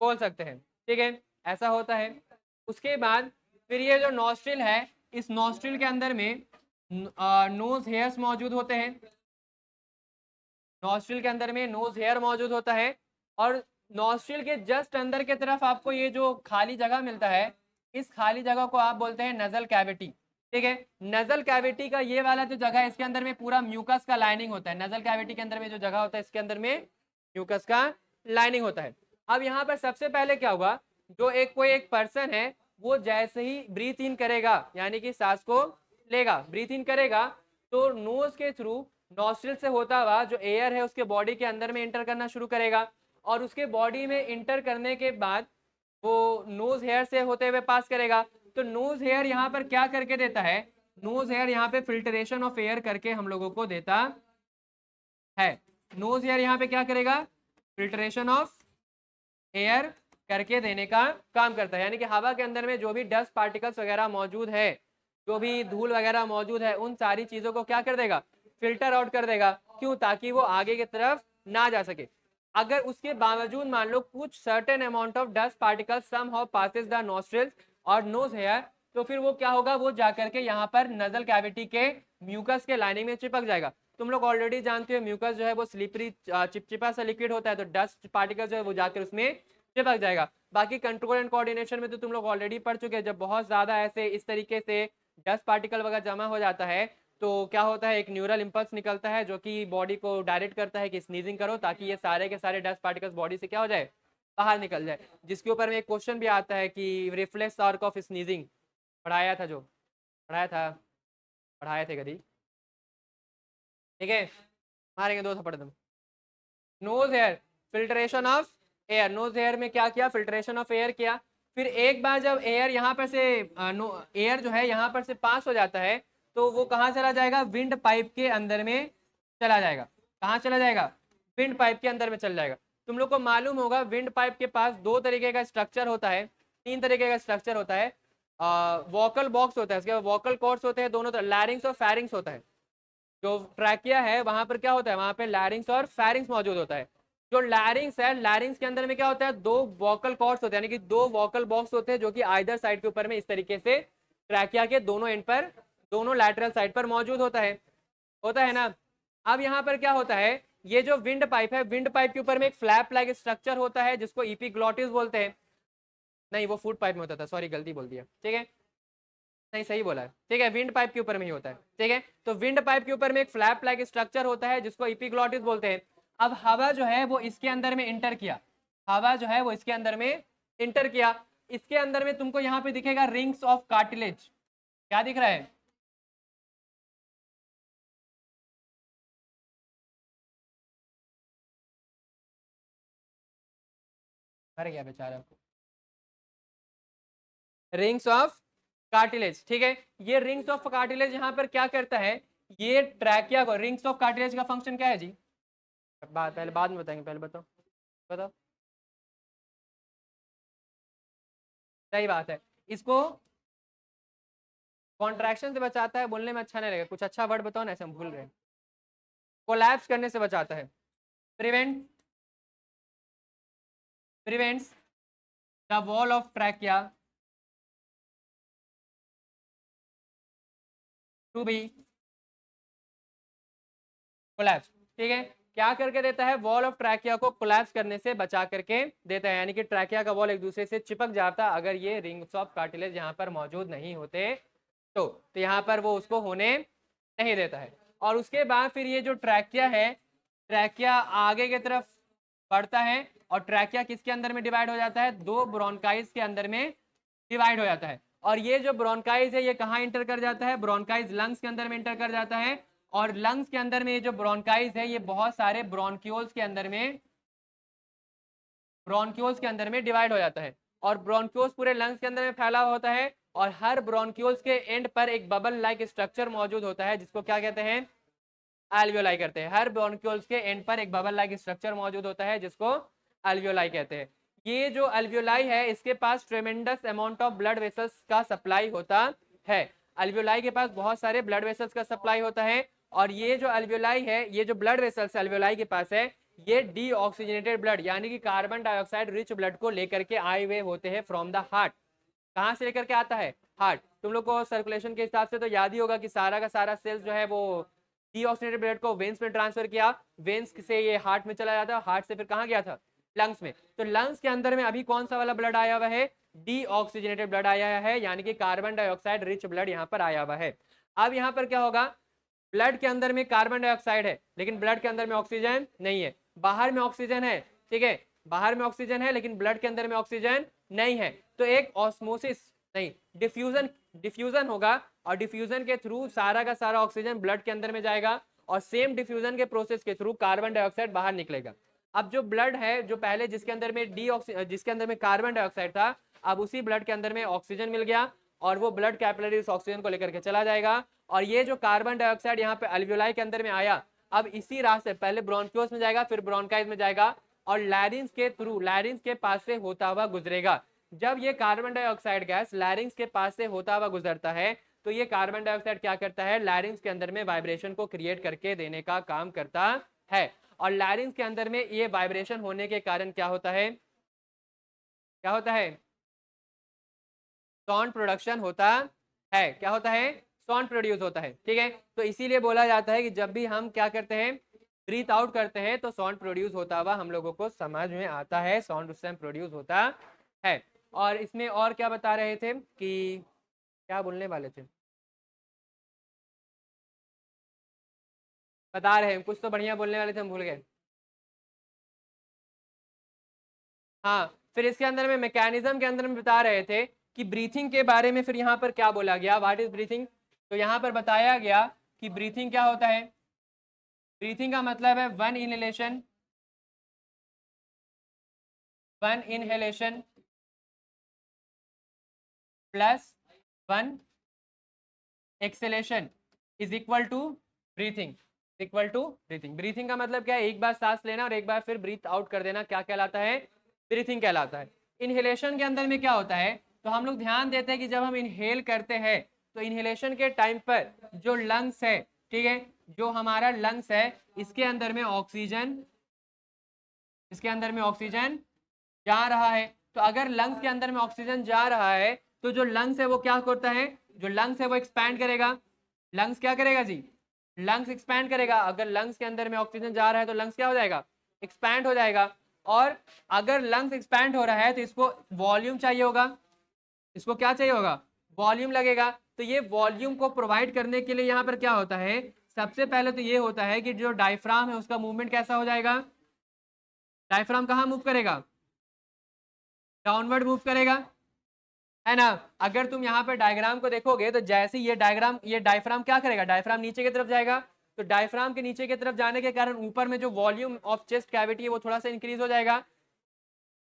बोल सकते हैं, ठीक है। ऐसा होता है। उसके बाद फिर ये जो नॉस्ट्रिल है, इस नॉस्ट्रिल के अंदर में नोज हेयर्स मौजूद होते हैं। नॉस्ट्रिल के अंदर में नोज हेयर मौजूद होता है। और नॉस्ट्रिल के जस्ट अंदर के तरफ आपको ये जो खाली जगह मिलता है, इस खाली जगह को आप बोलते हैं नजल कैविटी, ठीक है। नजल कैविटी का ये वाला जो जगह है, इसके अंदर में पूरा म्यूकस का लाइनिंग होता है। नजल कैविटी के अंदर में जो जगह होता है, इसके अंदर में म्यूकस का लाइनिंग होता है। अब यहाँ पर सबसे पहले क्या होगा, जो कोई एक पर्सन है, वो जैसे ही ब्रीथ इन करेगा, यानी कि सांस को लेगा, ब्रीथ इन करेगा, तो नोज के थ्रू नॉस्ट्रिल से होता हुआ जो एयर है उसके बॉडी के अंदर में इंटर करना शुरू करेगा। और उसके बॉडी में इंटर करने के बाद वो नोज हेयर से होते हुए पास करेगा। तो नोज हेयर यहाँ पर क्या करके देता है? नोज हेयर यहाँ पे फिल्ट्रेशन ऑफ एयर करके हम लोगों को देता है। नोज हेयर यहाँ पे क्या करेगा? फिल्ट्रेशन ऑफ एयर करके देने का काम करता है। यानी कि हवा के अंदर में जो भी डस्ट पार्टिकल्स वगैरह मौजूद है, जो भी धूल वगैरह मौजूद है, उन सारी चीजों को क्या कर देगा? फिल्टर आउट कर देगा। क्यों? ताकि वो आगे की तरफ ना जा सके। अगर उसके बावजूद मान लो कुछ certain amount of dust particle somehow passes the nostrils और नोज हेयर, तो फिर वो क्या होगा? वो जाकर के यहाँ पर नजल कैविटी के म्यूकस के लाइनिंग में चिपक जाएगा। तुम लोग ऑलरेडी जानते हो म्यूकस जो है वो स्लिपरी चिपचिपा सा लिक्विड होता है, तो डस्ट पार्टिकल जो है वो जाकर उसमें चिपक जाएगा। बाकी कंट्रोल एंड कोऑर्डिनेशन में तो तुम लोग ऑलरेडी पढ़ चुके हैं। जब बहुत ज्यादा ऐसे इस तरीके से डस्ट पार्टिकल वगैरह जमा हो जाता है, तो क्या होता है? एक न्यूरल इंपल्स निकलता है जो कि बॉडी को डायरेक्ट करता है कि स्नीजिंग करो, ताकि ये सारे के सारे डस्ट पार्टिकल्स बॉडी से क्या हो जाए? बाहर निकल जाए। जिसके ऊपर में एक क्वेश्चन भी आता है कि रिफ्लेक्स आर्क ऑफ स्नीजिंग पढ़ाया था, जो पढ़ाया था, पढ़ाए थे कभी, ठीक है। मारेंगे दो थप्पड़ तुम। Nose hair filtration of air, nose hair में क्या किया? फिल्ट्रेशन ऑफ एयर किया। फिर एक बार जब एयर यहाँ पर से एयर जो है यहाँ पर से पास हो जाता है, तो वो कहाँ चला जाएगा? विंड पाइप के अंदर में चला जाएगा। कहाँ चला जाएगा? विंड पाइप के अंदर में चल जाएगा। तुम लोग को मालूम होगा विंड पाइप के पास दो तरीके का स्ट्रक्चर होता है, तीन तरीके का स्ट्रक्चर होता है। वोकल बॉक्स होता है, उसके बाद वोकल कॉर्ड्स होते हैं दोनों तरफ, लैरिंग्स और फैरिंग्स होता है। जो ट्रैकिया है वहां पर क्या होता है? वहां पे लैरिंग्स और फैरिंग्स मौजूद होता है। जो लैरिंग्स है, लैरिंग्स के अंदर में क्या होता है? दो वोकल कॉर्ड्स होते हैं, यानी कि दो वोकल बॉक्स होते हैं, जो कि आइदर साइड के ऊपर में इस तरीके से ट्रैकिया के दोनों एंड पर, दोनों लैटरल साइड पर मौजूद होता है ना। अब यहाँ पर क्या होता है? ये जो विंड पाइप है, विंड पाइप के ऊपर में एक फ्लैप लाइक स्ट्रक्चर होता है जिसको इपीग्लॉटिस बोलते हैं। नहीं, वो फूड पाइप में होता था, सॉरी गलती बोल दिया, ठीक है। नहीं, सही बोला है, ठीक है। विंड पाइप के ऊपर में ही होता है, ठीक है। तो विंड पाइप के ऊपर में एक फ्लैप लाइक स्ट्रक्चर होता है जिसको इपीग्लॉटिस बोलते हैं। अब हवा जो है वो इसके अंदर में इंटर किया, हवा जो है वो इसके अंदर में इंटर किया। इसके अंदर में तुमको यहाँ पे दिखेगा रिंग्स ऑफ कार्टिलेज। क्या दिख रहा है? मर गया बेचारा। रिंग्स ऑफ कार्टिलेज, ठीक है। ये रिंग्स ऑफ कार्टिलेज यहाँ पर क्या करता है? ये ट्रैकिया को, रिंग्स ऑफ कार्टिलेज का फंक्शन क्या है जी? पहले बाद में बताएंगे, पहले बताओ, बताओ। सही बात है। इसको कॉन्ट्रैक्शन से बचाता है। बोलने में अच्छा नहीं लगेगा, कुछ अच्छा वर्ड बताओ ना, ऐसे हम भूल रहे हैं। कोलैप्स करने से बचाता है। Prevent prevents the wall of trachea to be collapse, ठीक है। क्या करके देता है? वॉल ऑफ ट्रैकिया को कोलैप्स करने से बचा करके देता है। यानी कि ट्रैकिया का वॉल एक दूसरे से चिपक जाता अगर ये रिंग्स ऑफ कार्टिलेज यहाँ पर मौजूद नहीं होते, तो यहाँ पर वो उसको होने नहीं देता है। और उसके बाद फिर ये जो ट्रैकिया है, ट्रैकिया आगे की तरफ बढ़ता है। और ट्रैकिया किसके अंदर में डिवाइड हो जाता है? दो ब्रोंकाइज के अंदर में डिवाइड हो जाता है। और ये जो ब्रोंकाइज है ये कहाँ इंटर कर जाता है? ब्रोंकाइज लंग्स के अंदर में इंटर कर जाता है। और लंग्स के अंदर में ये जो ब्रोंकाइज है ये बहुत सारे ब्रोंक्यूल्स के अंदर में ब्रोंक्यूल्स के अंदर में डिवाइड हो जाता है, और ब्रोंक्यूल्स पूरे लंग्स के अंदर में फैला हुआ होता है, और हर ब्रोंक्यूल्स के एंड पर एक बबल लाइक स्ट्रक्चर मौजूद होता है जिसको क्या कहते हैं, एल्वियोलाई करते हैं। हर ब्रोंक्यूल्स के एंड पर एक बबल लाइक स्ट्रक्चर मौजूद होता है जिसको एल्वियोलाई कहते हैं। ये जो एल्वियोलाई है इसके पास tremendous amount of blood vessels का सप्लाई होता है। एल्वियोलाई के पास बहुत सारे ब्लड वेसल्स का सप्लाई होता है, और ये जो एल्वियोलाई है, ये जो ब्लड वेसल्स एल्वियोलाई के पास है, ये डीऑक्सीजनेटेड ब्लड यानी कि कार्बन डाइऑक्साइड रिच ब्लड को लेकर के आए हुए होते हैं फ्रॉम द हार्ट। कहाँ से लेकर के आता है, हार्ट। तुम लोग को सर्कुलेशन के हिसाब से तो याद ही होगा कि सारा का सारा सेल्स जो है वो डीऑक्सीजनेटेड ब्लड को वेन्स में ट्रांसफर किया, वेन्स से ये हार्ट में चला जाता है, हार्ट से फिर कहाँ गया था, लंग्स में। तो लंग्स के अंदर में अभी कौन सा वाला ब्लड आया हुआ है, डीऑक्सीजनेटेड ब्लड आया है, यानी कि कार्बन डाइऑक्साइड रिच ब्लड यहाँ पर आया हुआ है। अब यहाँ पर क्या होगा, ब्लड के अंदर में कार्बन डाइऑक्साइड है लेकिन ब्लड के अंदर में ऑक्सीजन नहीं है, बाहर में ऑक्सीजन है, ठीक है, बाहर में ऑक्सीजन है लेकिन ब्लड के अंदर में ऑक्सीजन नहीं है। तो एक ऑस्मोसिस नहीं, डिफ्यूजन डिफ्यूजन होगा, और डिफ्यूजन के थ्रू सारा का सारा ऑक्सीजन ब्लड के अंदर में जाएगा, और सेम डिफ्यूजन के प्रोसेस के थ्रू कार्बन डाइऑक्साइड बाहर निकलेगा। अब जो ब्लड है, जो पहले जिसके अंदर में जिसके अंदर में कार्बन डाइऑक्साइड था, अब उसी ब्लड के अंदर में ऑक्सीजन मिल गया, और वो ब्लड कैपिलरी उस ऑक्सीजन को लेकर के चला जाएगा, और ये जो कार्बन डाइऑक्साइड यहाँ पे अल्वियोलाई के अंदर में आया, अब इसी रास्ते पहले ब्रोंकियोस में जाएगा, फिर ब्रोंकाइज में जाएगा, और लैरिंग्स के थ्रू, लैरिंग्स के पास से होता हुआ गुजरेगा। जब ये कार्बन डाइऑक्साइड गैस लैरिंग्स के पास से होता हुआ गुजरता है, तो ये कार्बन डाइऑक्साइड क्या करता है, लैरिंग्स के अंदर में वाइब्रेशन को क्रिएट करके देने का काम करता है, और लैरिंग्स के अंदर में ये वाइब्रेशन होने के कारण क्या होता है, क्या होता है, साउंड प्रोडक्शन होता है। क्या होता है, साउंड प्रोड्यूस होता है, ठीक है। तो इसीलिए बोला जाता है कि जब भी हम क्या करते हैं, ब्रीथ आउट करते हैं, तो साउंड प्रोड्यूस होता हुआ हम लोगों को समझ में आता है, साउंड उस टाइम प्रोड्यूस होता है। और इसमें और क्या बता रहे थे कि क्या बोलने वाले थे, बता रहे हैं कुछ तो बढ़िया बोलने वाले थे, हम भूल गए। हाँ, फिर इसके अंदर में मैकेनिज्म के अंदर में बता रहे थे कि ब्रीथिंग के बारे में, फिर यहाँ पर क्या बोला गया, व्हाट इज ब्रीथिंग। तो यहाँ पर बताया गया कि ब्रीथिंग क्या होता है, ब्रीथिंग का मतलब है one inhalation plus one exhalation is equal to breathing, equal to breathing. Breathing का मतलब क्या है, एक बार सांस लेना और एक बार फिर ब्रीथ आउट कर देना, क्या कहलाता है, ब्रीथिंग कहलाता है। इनहेलेशन के अंदर में क्या होता है, तो हम लोग ध्यान देते हैं कि जब हम इनहेल करते हैं, तो इनहेलेशन के टाइम पर जो लंग्स है, ठीक है, जो हमारा लंग्स है, इसके अंदर में ऑक्सीजन, इसके अंदर में ऑक्सीजन जा रहा है। तो अगर लंग्स के अंदर में ऑक्सीजन जा रहा है, तो जो लंग्स है वो क्या करता है, जो लंग्स है वो एक्सपैंड करेगा। लंग्स क्या करेगा जी, लंग्स एक्सपैंड करेगा। अगर लंग्स के अंदर में ऑक्सीजन जा रहा है तो लंग्स क्या हो जाएगा, एक्सपैंड हो जाएगा। और अगर लंग्स एक्सपैंड हो रहा है तो इसको वॉल्यूम चाहिए होगा, इसको क्या चाहिए होगा, वॉल्यूम लगेगा। तो ये वॉल्यूम को प्रोवाइड करने के लिए यहाँ पर क्या होता है, सबसे पहले तो ये होता है कि जो डायफ्राम है उसका मूवमेंट कैसा हो जाएगा, डायफ्राम कहाँ मूव करेगा, डाउनवर्ड मूव करेगा, है ना। अगर तुम यहाँ पर डायग्राम को देखोगे तो जैसे ये डायग्राम, ये डायफ्राम क्या करेगा, डायफ्राम नीचे की तरफ जाएगा। तो डायफ्राम के नीचे की तरफ जाने के कारण ऊपर में जो वॉल्यूम ऑफ चेस्ट कैविटी है वो थोड़ा सा इंक्रीज हो जाएगा,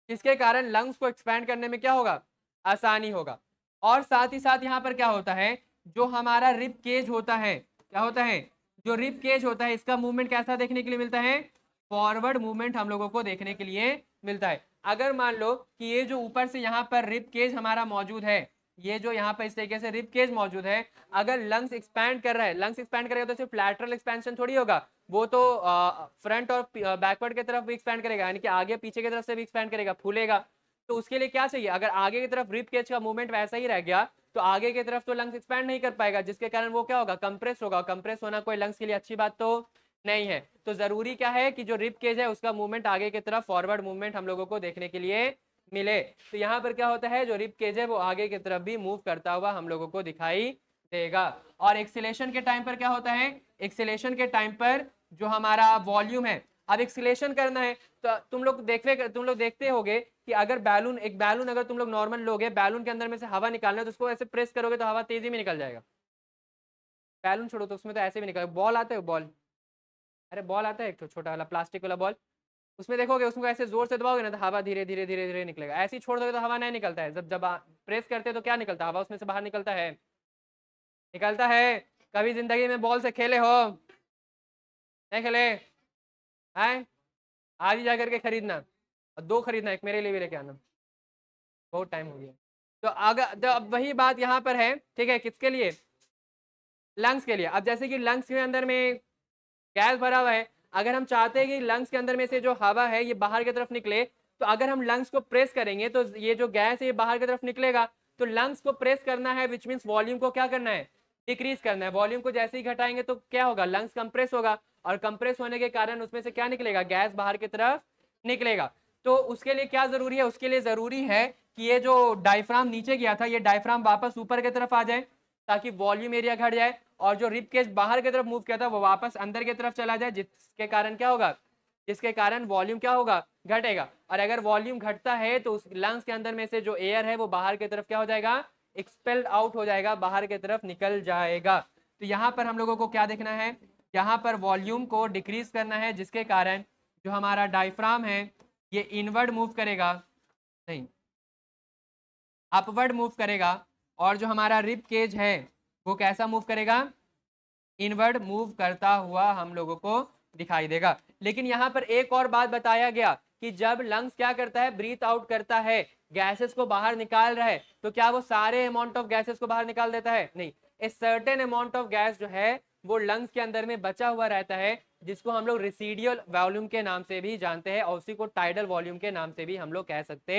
जिसके कारण लंग्स को एक्सपैंड करने में क्या होगा, आसानी होगा। और साथ ही साथ यहाँ पर क्या होता है, जो हमारा रिब केज होता है, क्या होता है, जो रिब केज होता है, इसका मूवमेंट कैसा देखने के लिए मिलता है, फॉरवर्ड मूवमेंट हम लोगों को देखने के लिए मिलता है। अगर मान लो कि ये जो ऊपर से यहाँ पर रिब केज हमारा मौजूद है, ये जो यहाँ पर इस तरीके से रिब केज मौजूद है, अगर लंग्स एक्सपैंड कर रहा है, लंग्स एक्सपैंड करेगा तो सिर्फ लैटरल एक्सपेंशन थोड़ी होगा, वो तो फ्रंट और बैकवर्ड की तरफ भी एक्सपैंड करेगा, यानी कि आगे पीछे की तरफ से भी एक्सपैंड करेगा, फूलेगा। तो उसके लिए क्या चाहिए, अगर आगे की तरफ रिब केज का मूवमेंट वैसा ही रह गया तो आगे की तरफ तो लंग्स एक्सपैंड नहीं कर पाएगा, जिसके कारण वो क्या होगा, कंप्रेस होगा। कंप्रेस होना कोई लंग्स के लिए अच्छी बात तो नहीं है। तो जरूरी क्या है कि जो रिब केज है उसका मूवमेंट आगे की तरफ, फॉरवर्ड मूवमेंट हम लोगों को देखने के लिए मिले। तो यहाँ पर क्या होता है, जो रिब केज है वो आगे की तरफ भी मूव करता हुआ हम लोगों को दिखाई देगा। और एक्सीलेशन के टाइम पर क्या होता है, एक्सीलेशन के टाइम पर जो हमारा वॉल्यूम है, अब एक्सीलेशन करना है तो तुम लोग देखते होगे कि अगर बैलून, एक बैलून अगर तुम लोग नॉर्मल लोगे, बैलून के अंदर में से हवा निकालना है तो उसको ऐसे प्रेस करोगे तो हवा तेजी में निकल जाएगा। बैलून छोड़ो तो उसमें तो ऐसे भी निकल, बॉल आता है, बॉल, अरे बॉल आता है एक छोटा वाला प्लास्टिक वाला बॉल, उसमें देखोगे, उसको ऐसे जोर से दबाओगे ना तो हवा धीरे धीरे धीरे धीरे निकलेगा, ऐसे ही छोड़ दोगे तो हवा नहीं निकलता है। जब जब प्रेस करते हैं तो क्या निकलता है, हवा उसमें से बाहर निकलता है, निकलता है। कभी जिंदगी में बॉल से खेले हो, नहीं खेले हैं? आज ही जाकर के खरीदना, और 2 खरीदना, एक मेरे लिए भी लेके आना, बहुत टाइम हो गया। तो अगर तो अब वही बात यहाँ पर है, ठीक है, किसके लिए, लंग्स के लिए। अब जैसे कि लंग्स के अंदर में गैस भरा हुआ है, अगर हम चाहते हैं कि लंग्स के अंदर में से जो हवा है ये बाहर की तरफ निकले, तो अगर हम लंग्स को प्रेस करेंगे तो ये जो गैस है ये बाहर की तरफ निकलेगा। तो लंग्स को प्रेस करना है, विच मीन्स वॉल्यूम को क्या करना है, डिक्रीज करना है। वॉल्यूम को जैसे ही घटाएंगे तो क्या होगा, लंग्स कंप्रेस होगा, और कंप्रेस होने के कारण उसमें से क्या निकलेगा, गैस बाहर की तरफ निकलेगा। तो उसके लिए क्या जरूरी है, उसके लिए जरूरी है कि ये जो डायफ्राम नीचे गया था, ये डायफ्राम वापस ऊपर की तरफ आ जाए, ताकि वॉल्यूम एरिया घट जाए, और जो रिब केज बाहर की तरफ मूव किया था वो वापस अंदर की तरफ चला जाए, जिसके कारण क्या होगा, जिसके कारण वॉल्यूम क्या होगा, घटेगा। और अगर वॉल्यूम घटता है तो उस लंग्स के अंदर में से जो एयर है वो बाहर की तरफ क्या हो जाएगा, एक्सपेल्ड आउट हो जाएगा, बाहर की तरफ निकल जाएगा। तो यहाँ पर हम लोगों को क्या देखना है, यहाँ पर वॉल्यूम को डिक्रीज करना है, जिसके कारण जो हमारा डायफ्राम है ये इनवर्ड मूव करेगा, नहीं अपवर्ड मूव करेगा, और जो हमारा रिब केज है वो कैसा मूव करेगा, इनवर्ड मूव करता हुआ हम लोगों को दिखाई देगा। लेकिन यहाँ पर एक और बात बताया गया कि जब लंग्स क्या करता है, ब्रीथ आउट करता है, गैसेस को बाहर निकाल रहा है, तो क्या वो सारे अमाउंट ऑफ गैसेस को बाहर निकाल देता है, नहीं। A certain amount of gas जो है वो लंग्स के अंदर में बचा हुआ रहता है, जिसको हम लोग रेसिडियल वॉल्यूम के नाम से भी जानते हैं, और उसी को टाइडल वॉल्यूम के नाम से भी हम लोग कह सकते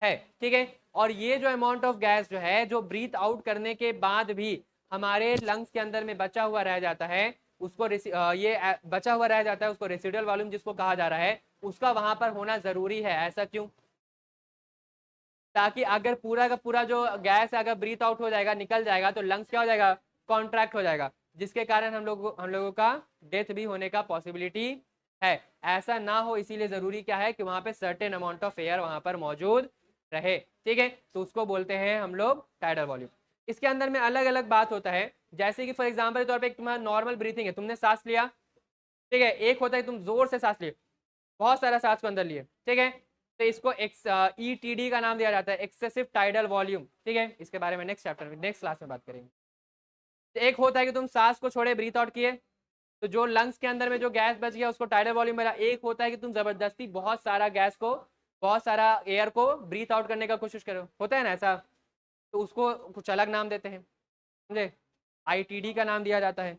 हैं, ठीक है। और ये जो अमाउंट ऑफ गैस जो है, जो ब्रीथ आउट करने के बाद भी हमारे लंग्स के अंदर में बचा हुआ रह जाता है, उसको ये बचा हुआ रह जाता है, उसको रेसिडुअल वॉल्यूम जिसको कहा जा रहा है, उसका वहां पर होना जरूरी है। ऐसा क्यों, ताकि अगर पूरा का पूरा जो गैस अगर ब्रीथ आउट हो जाएगा, निकल जाएगा, तो लंग्स क्या हो जाएगा, कॉन्ट्रैक्ट हो जाएगा, जिसके कारण हम लोगों का डेथ भी होने का पॉसिबिलिटी है। ऐसा ना हो इसीलिए जरूरी क्या है कि वहां पे सर्टेन अमाउंट ऑफ एयर वहां पर मौजूद रहे, ठीक है। तो उसको बोलते हैं हम लोग टाइडल वॉल्यूम। इसके अंदर में अलग अलग बात होता है, जैसे कि फॉर एग्जाम्पल के तौर पर तुम्हारा नॉर्मल ब्रीथिंग है, तुमने सांस लिया, ठीक है, एक होता है तुम जोर से सांस लिए, बहुत सारा सांस को अंदर लिए, ठीक है, तो इसको ETD का नाम दिया जाता है, एक्सेसिव टाइडल वॉल्यूम, ठीक है। इसके बारे में नेक्स्ट चैप्टर में, नेक्स्ट क्लास में बात करेंगे। तो एक होता है कि तुम सांस को छोड़े, ब्रीथ आउट किए, तो जो लंग्स के अंदर में जो गैस बच गया उसको टाइडल वॉल्यूम मिला। एक होता है कि तुम जबरदस्ती बहुत सारा गैस को, बहुत सारा एयर को ब्रीथ आउट करने का कोशिश करो, होता है ना ऐसा, तो उसको कुछ अलग नाम देते हैं, समझे, ITD का नाम दिया जाता है।